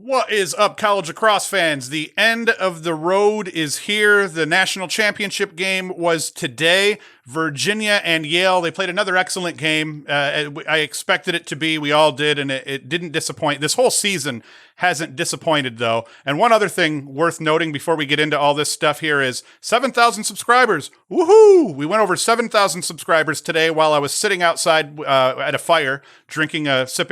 What is up, college lacrosse fans? The end of the road is here. The national championship game was today. Virginia and Yale, they played another excellent game. I expected it to be. We all did, and it didn't disappoint. This whole season hasn't disappointed, though. And one other thing worth noting before we get into all this stuff here is 7,000 subscribers. Woohoo! We went over 7,000 subscribers today while I was sitting outside at a fire, sipping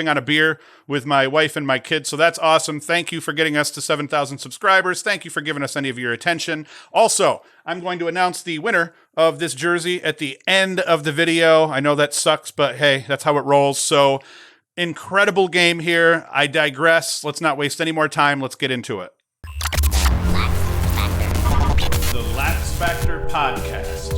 on a beer with my wife and my kids. So that's awesome. Thank you for getting us to 7,000 subscribers. Thank you for giving us any of your attention. Also, I'm going to announce the winner of this jersey at the end of the video. I know that sucks, but hey, that's how it rolls. So, incredible game here. I digress. Let's not waste any more time. Let's get into it. The LaxFactor Podcast.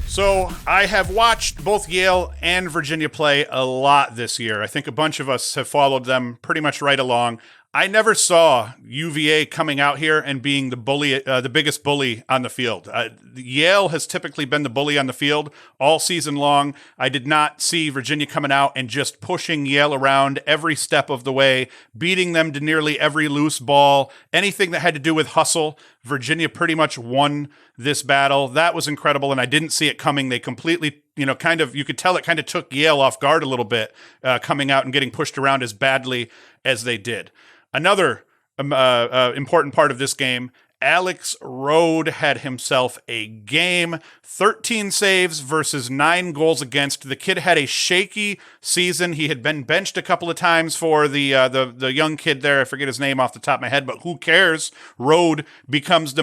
So, I have watched both Yale and Virginia play a lot this year. I think a bunch of us have followed them pretty much right along. I never saw UVA coming out here and being the bully, the biggest bully on the field. Yale has typically been the bully on the field all season long. I did not see Virginia coming out and just pushing Yale around every step of the way, beating them to nearly every loose ball, anything that had to do with hustle. Virginia pretty much won this battle. That was incredible, and I didn't see it coming. They completely, you could tell it kind of took Yale off guard a little bit, coming out and getting pushed around as badly as they did. Another important part of this game, Alex Rode had himself a game, 13 saves versus 9 goals against. The kid had a shaky season. He had been benched a couple of times for the young kid there. I forget his name off the top of my head, but who cares? Rode becomes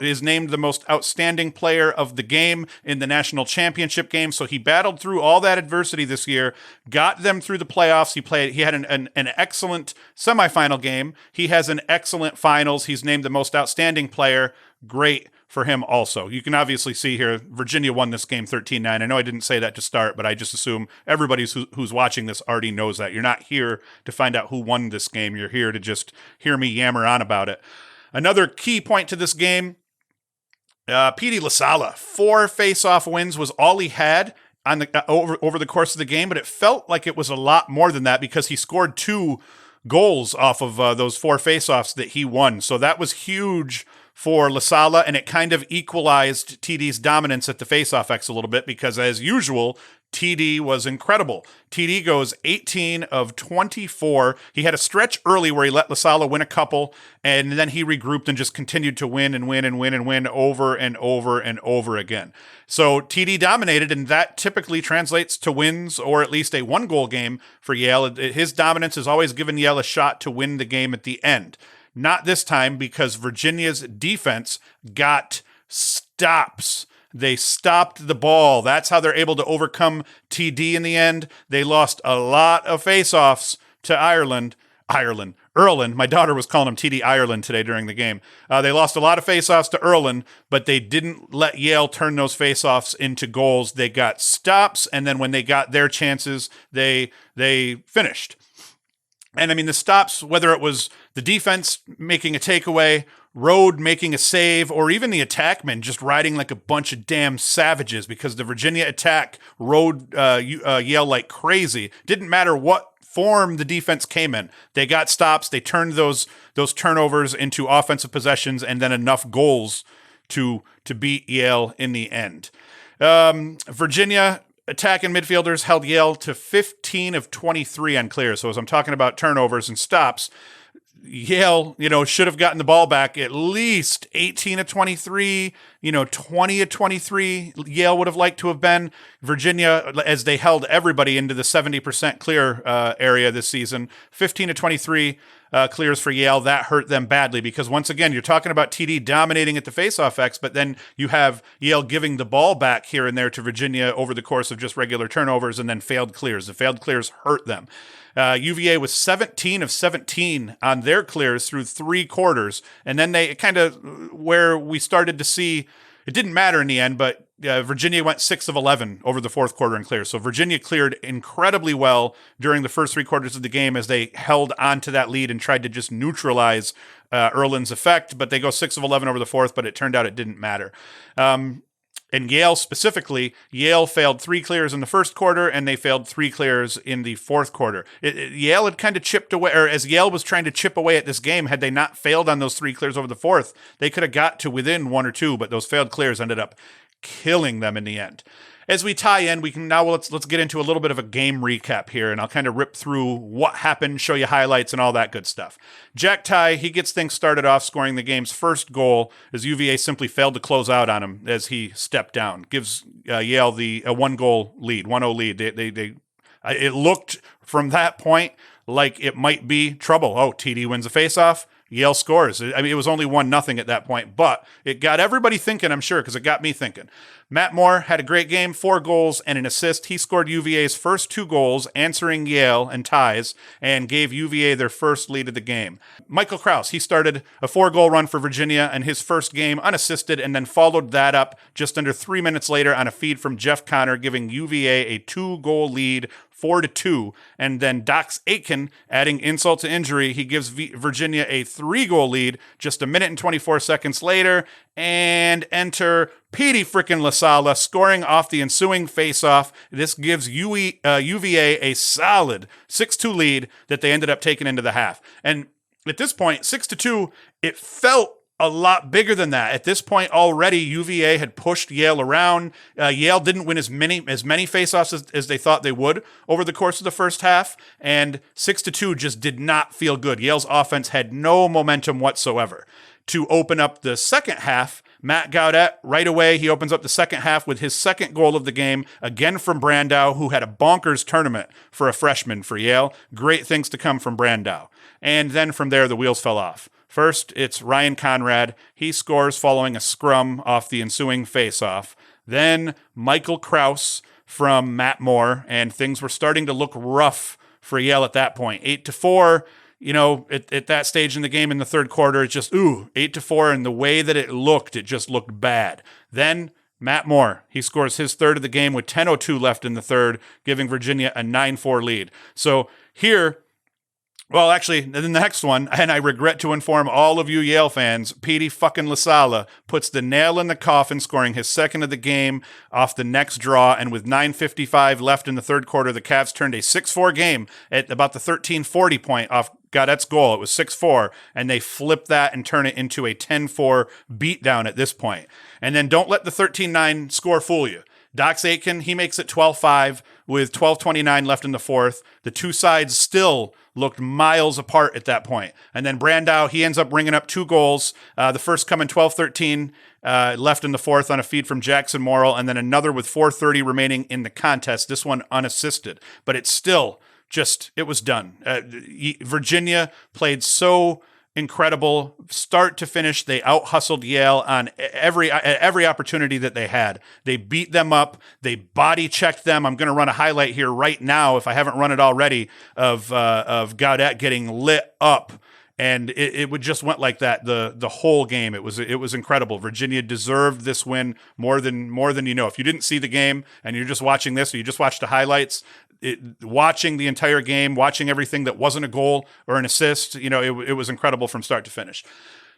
is named the most outstanding player of the game in the national championship game. So he battled through all that adversity this year, got them through the playoffs. He had an excellent semifinal game. He has an excellent finals. He's named the most outstanding player. Great for him also. You can obviously see here, Virginia won this game 13-9. I know I didn't say that to start, but I just assume everybody who's watching this already knows that. You're not here to find out who won this game. You're here to just hear me yammer on about it. Another key point to this game, Petey LaSalla, 4 face-off wins was all he had on the over the course of the game, but it felt like it was a lot more than that because he scored 2 goals off of those 4 faceoffs that he won. So that was huge for LaSalla, and it kind of equalized TD's dominance at the faceoff X a little bit because, as usual, TD was incredible. TD goes 18 of 24. He had a stretch early where he let LaSalla win a couple, and then he regrouped and just continued to win and win and win and win over and over and over again. So TD dominated, and that typically translates to wins or at least a 1-goal game for Yale. His dominance has always given Yale a shot to win the game at the end. Not this time because Virginia's defense got stops. They stopped the ball. That's how they're able to overcome TD in the end. They lost a lot of faceoffs to Ierlan. My daughter was calling him TD Ierlan today during the game. They lost a lot of faceoffs to Ierlan, but they didn't let Yale turn those faceoffs into goals. They got stops, and then when they got their chances, they finished. And I mean, the stops, whether it was the defense making a takeaway, Rode making a save, or even the attackmen just riding like a bunch of damn savages because the Virginia attack rode Yale like crazy. Didn't matter what form the defense came in. They got stops. They turned those turnovers into offensive possessions and then enough goals to beat Yale in the end. Virginia attacking midfielders held Yale to 15 of 23 on clears. So as I'm talking about turnovers and stops, Yale, should have gotten the ball back at least 18 of 23, 20 of 23. Yale would have liked to have been. Virginia, as they held everybody into the 70% clear area this season, 15 of 23 clears for Yale. That hurt them badly because, once again, you're talking about TD dominating at the faceoff X, but then you have Yale giving the ball back here and there to Virginia over the course of just regular turnovers and then failed clears. The failed clears hurt them. UVA was 17 of 17 on their clears through 3 quarters. And then they kind of, where we started to see, it didn't matter in the end, but Virginia went 6 of 11 over the 4th quarter in clears. So Virginia cleared incredibly well during the first 3 quarters of the game as they held on to that lead and tried to just neutralize Ierlan's effect. But they go 6 of 11 over the 4th, but it turned out it didn't matter. And Yale specifically, Yale failed 3 clears in the first quarter, and they failed 3 clears in the fourth quarter. Yale had kind of chipped away, or as Yale was trying to chip away at this game, had they not failed on those 3 clears over the fourth, they could have got to within 1 or 2, but those failed clears ended up killing them in the end. As we tie in, we can now let's get into a little bit of a game recap here, and I'll kind of rip through what happened, show you highlights and all that good stuff. Jack Tigh, he gets things started off scoring the game's first goal as UVA simply failed to close out on him as he stepped down. Gives Yale the 1-goal lead, 1-0 lead. It looked from that point like it might be trouble. Oh, TD wins a faceoff. Yale scores. I mean, it was only 1-0 at that point, but it got everybody thinking, I'm sure, because it got me thinking. Matt Moore had a great game, 4 goals and an assist. He scored UVA's first 2 goals, answering Yale and ties, and gave UVA their first lead of the game. Michael Kraus, he started a 4-goal run for Virginia in his first game, unassisted, and then followed that up just under 3 minutes later on a feed from Jeff Connor, giving UVA a 2-goal lead, 4-2, and then Dox Aitken, adding insult to injury, he gives Virginia a 3-goal lead just a minute and 24 seconds later, and enter Petey LaSalla scoring off the ensuing faceoff. This gives UVA a solid 6-2 lead that they ended up taking into the half. And at this point, 6-2, it felt a lot bigger than that. At this point already, UVA had pushed Yale around. Yale didn't win as many faceoffs as they thought they would over the course of the first half, and 6-2 just did not feel good. Yale's offense had no momentum whatsoever. To open up the second half, Matt Gaudet, right away, he opens up the second half with his second goal of the game, again from Brandau, who had a bonkers tournament for a freshman for Yale. Great things to come from Brandau. And then from there, the wheels fell off. First, it's Ryan Conrad. He scores following a scrum off the ensuing faceoff. Then Michael Kraus from Matt Moore, and things were starting to look rough for Yale at that point. 8-4, you know, at that stage in the game in the third quarter, it's just, 8-4, and the way that it just looked bad. Then Matt Moore, he scores his third of the game with 10:02 left in the third, giving Virginia a 9-4 lead. So here, well, actually, the next one, and I regret to inform all of you Yale fans, Petey LaSalla puts the nail in the coffin, scoring his second of the game off the next draw, and with 9:55 left in the third quarter, the Cavs turned a 6-4 game at about the 13:40 point off Gaudet's goal. It was 6-4, and they flipped that and turn it into a 10-4 beatdown at this point. And then don't let the 13-9 score fool you. Dox Aitken, he makes it 12-5 with 12:29 left in the fourth. The two sides still looked miles apart at that point. And then Brandau, he ends up ringing up 2 goals. The first coming 12:13 left in the fourth on a feed from Jackson Morrill, and then another with 4:30 remaining in the contest, this one unassisted. But it's still it was done. Virginia played so incredible start to finish. They out-hustled Yale on every opportunity that they had. They beat them up. They body-checked them. I'm going to run a highlight here right now, if I haven't run it already, of Gaudet getting lit up. And it would just went like that the whole game. It was incredible. Virginia deserved this win more than you know. If you didn't see the game and you're just watching this, or you just watched the highlights, watching the entire game, watching everything that wasn't a goal or an assist, you know, it was incredible from start to finish.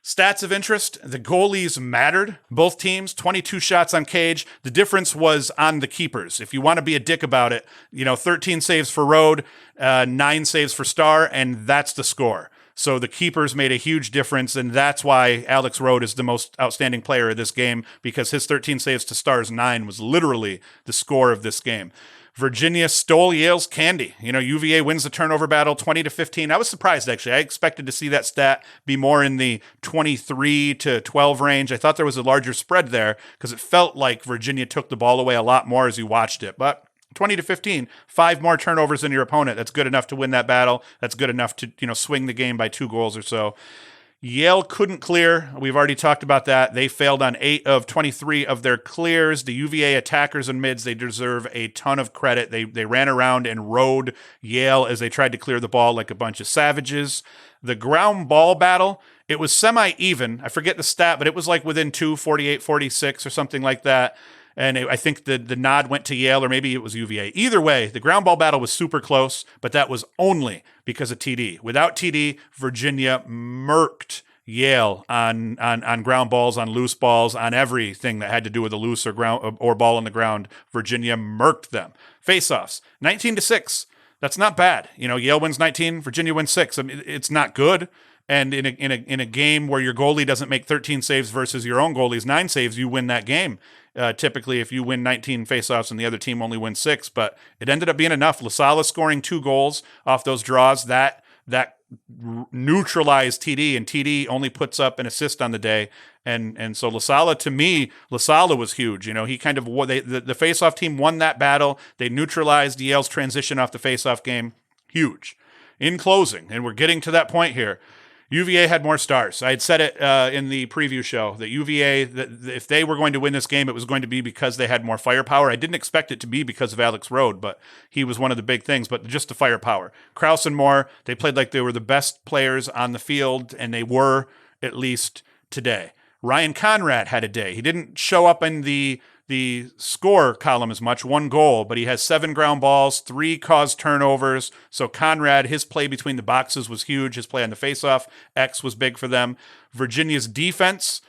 Stats of interest, the goalies mattered. Both teams, 22 shots on cage. The difference was on the keepers. If you want to be a dick about it, you know, 13 saves for Rode, 9 saves for Starr, and that's the score. So the keepers made a huge difference, and that's why Alex Rode is the most outstanding player of this game, because his 13 saves to Starr's 9 was literally the score of this game. Virginia stole Yale's candy. You know, UVA wins the turnover battle 20-15. I was surprised, actually. I expected to see that stat be more in the 23-12 range. I thought there was a larger spread there because it felt like Virginia took the ball away a lot more as you watched it. But 20-15, 5 more turnovers than your opponent. That's good enough to win that battle. That's good enough to, you know, swing the game by 2 goals or so. Yale couldn't clear. We've already talked about that. They failed on 8 of 23 of their clears. The UVA attackers and mids, they deserve a ton of credit. They ran around and rode Yale as they tried to clear the ball like a bunch of savages. The ground ball battle, it was semi-even. I forget the stat, but it was like within 2, 48-46 or something like that. And I think the nod went to Yale, or maybe it was UVA. Either way, the ground ball battle was super close, but that was only because of TD. Without TD, Virginia murked Yale on ground balls, on loose balls, on everything that had to do with a loose or ball on the ground. Virginia murked them. Faceoffs, 19-6. That's not bad. Yale wins 19, Virginia wins 6. I mean, it's not good. And in a game where your goalie doesn't make 13 saves versus your own goalie's 9 saves, you win that game. Typically, if you win 19 faceoffs and the other team only wins 6, but it ended up being enough. LaSalla scoring 2 goals off those draws, that neutralized TD, and TD only puts up an assist on the day. And so LaSalla, to me, LaSalla was huge. He kind of the faceoff team won that battle. They neutralized Yale's transition off the faceoff game. Huge. In closing, and we're getting to that point here, UVA had more stars. I had said it in the preview show that UVA, that if they were going to win this game, it was going to be because they had more firepower. I didn't expect it to be because of Alex Rode, but he was one of the big things, but just the firepower. Kraus and Moore, they played like they were the best players on the field, and they were, at least today. Ryan Conrad had a day. He didn't show up in the score column as much, 1 goal, but he has 7 ground balls, 3 caused turnovers. So Conrad, his play between the boxes was huge. His play on the faceoff X was big for them. Virginia's defense,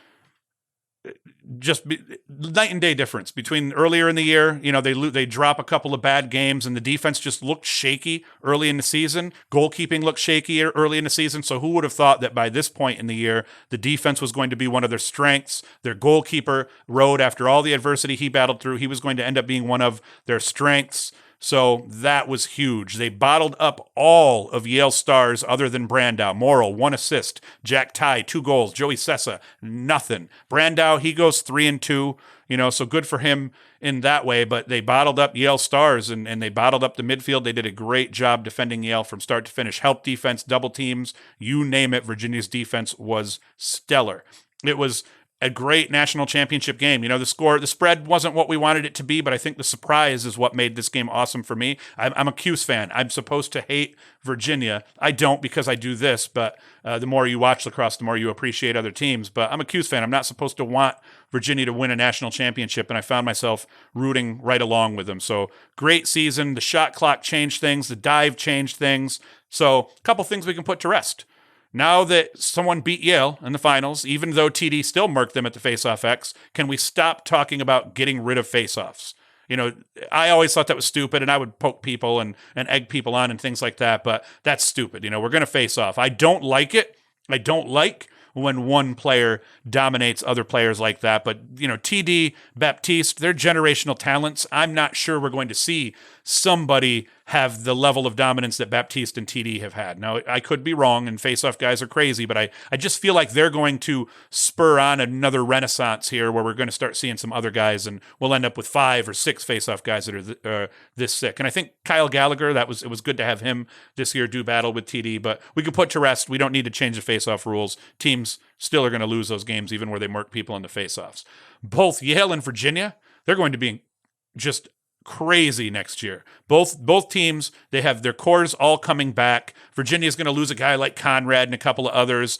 just night and day difference between earlier in the year. They drop a couple of bad games and the defense just looked shaky early in the season. Goalkeeping looked shaky early in the season. So who would have thought that by this point in the year, the defense was going to be one of their strengths? Their goalkeeper, Rode, after all the adversity he battled through, he was going to end up being one of their strengths. So that was huge. They bottled up all of Yale's stars other than Brandau. Morrill, 1 assist. Jack Tigh, 2 goals. Joey Sessa, nothing. Brandau, he goes 3-2. So good for him in that way. But they bottled up Yale stars and they bottled up the midfield. They did a great job defending Yale from start to finish. Help defense, double teams, you name it. Virginia's defense was stellar. It was a great national championship game. The spread wasn't what we wanted it to be, but I think the surprise is what made this game awesome for me. I'm a Cuse fan. I'm supposed to hate Virginia. I don't, because I do this, but the more you watch lacrosse, the more you appreciate other teams. But I'm a Cuse fan. I'm not supposed to want Virginia to win a national championship, and I found myself rooting right along with them. So great season. The shot clock changed things. The dive changed things. So a couple things we can put to rest. Now that someone beat Yale in the finals, even though TD still murked them at the Faceoff X, can we stop talking about getting rid of faceoffs? I always thought that was stupid, and I would poke people and egg people on and things like that, but that's stupid. We're going to face off. I don't like it. I don't like when one player dominates other players like that. But, TD, Baptiste, they're generational talents. I'm not sure we're going to see somebody have the level of dominance that Baptiste and TD have had. Now, I could be wrong, and face-off guys are crazy, but I just feel like they're going to spur on another renaissance here where we're going to start seeing some other guys, and we'll end up with 5 or 6 face-off guys that are this sick. And I think Kyle Gallagher, it was good to have him this year do battle with TD, but we could put to rest. We don't need to change the face-off rules. Teams still are going to lose those games even where they murk people in the face-offs. Both Yale and Virginia, they're going to be just crazy next year. Both teams, they have their cores all coming back. Virginia's going to lose a guy like Conrad and a couple of others.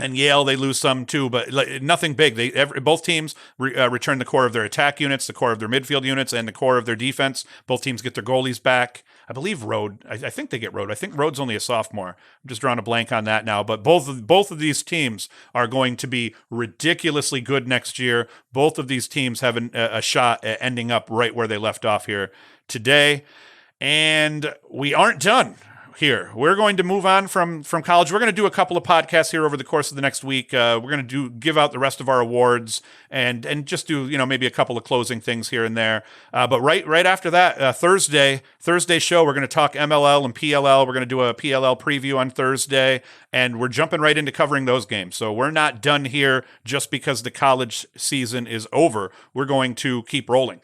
And Yale, they lose some too, but nothing big. Both teams return the core of their attack units, the core of their midfield units, and the core of their defense. Both teams get their goalies back. I believe Rode, I think they get Rode. I think Rode's only a sophomore. I'm just drawing a blank on that now. But both of these teams are going to be ridiculously good next year. Both of these teams have a shot at ending up right where they left off here today. And we aren't done here. We're going to move on from college. We're going to do a couple of podcasts here over the course of the next week. We're going to give out the rest of our awards and just do maybe a couple of closing things here and there. But right after that, Thursday show, we're going to talk MLL and PLL. We're going to do a PLL preview on Thursday, and we're jumping right into covering those games. So we're not done here just because the college season is over. We're going to keep rolling.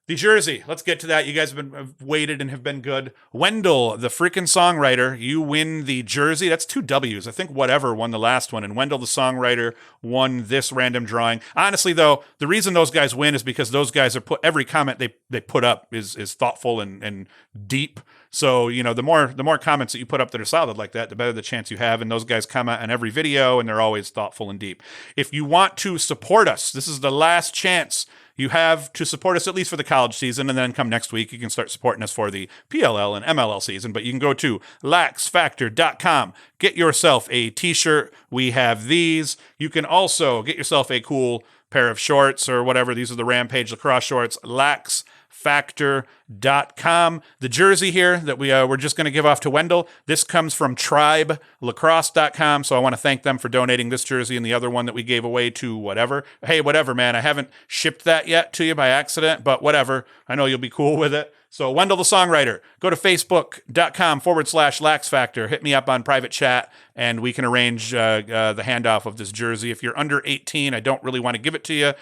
The jersey, let's get to that. You guys have waited and have been good. Wendell, the freaking songwriter, you win the jersey. That's 2 W's. I think Whatever won the last one, and Wendell, the songwriter, won this random drawing. Honestly, though, the reason those guys win is because those guys every comment they put up is thoughtful and deep. So, the more comments that you put up that are solid like that, the better the chance you have. And those guys comment on every video, and they're always thoughtful and deep. If you want to support us, this is the last chance you have to support us at least for the college season, and then come next week, you can start supporting us for the PLL and MLL season. But you can go to LaxFactor.com, get yourself a t-shirt. We have these. You can also get yourself a cool pair of shorts or whatever. These are the Rampage Lacrosse shorts, LaxFactor.com. The jersey here that we're just going to give off to Wendell, this comes from TribeLacrosse.com, so I want to thank them for donating this jersey and the other one that we gave away to whatever. Hey, whatever, man. I haven't shipped that yet to you by accident, but whatever. I know you'll be cool with it. So Wendell the Songwriter, go to Facebook.com/LaxFactor. Hit me up on private chat, and we can arrange the handoff of this jersey. If you're under 18, I don't really want to give it to you.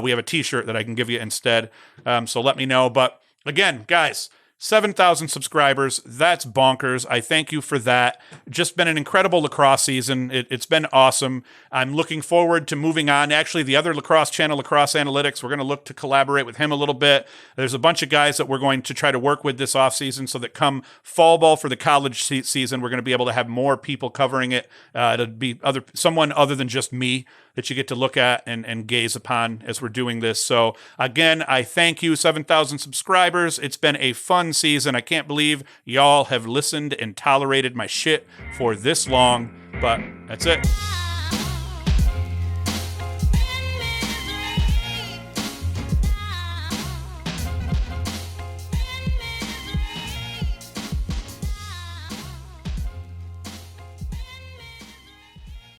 We have a t-shirt that I can give you instead. So let me know. But again, guys, 7,000 subscribers. That's bonkers. I thank you for that. Just been an incredible lacrosse season. It's been awesome. I'm looking forward to moving on. Actually, the other lacrosse channel, Lacrosse Analytics, we're going to look to collaborate with him a little bit. There's a bunch of guys that we're going to try to work with this offseason so that come fall ball for the college season, we're going to be able to have more people covering it. It'll be someone other than just me that you get to look at and gaze upon as we're doing this. So again, I thank you, 7,000 subscribers. It's been a fun season. I can't believe y'all have listened and tolerated my shit for this long, but that's it.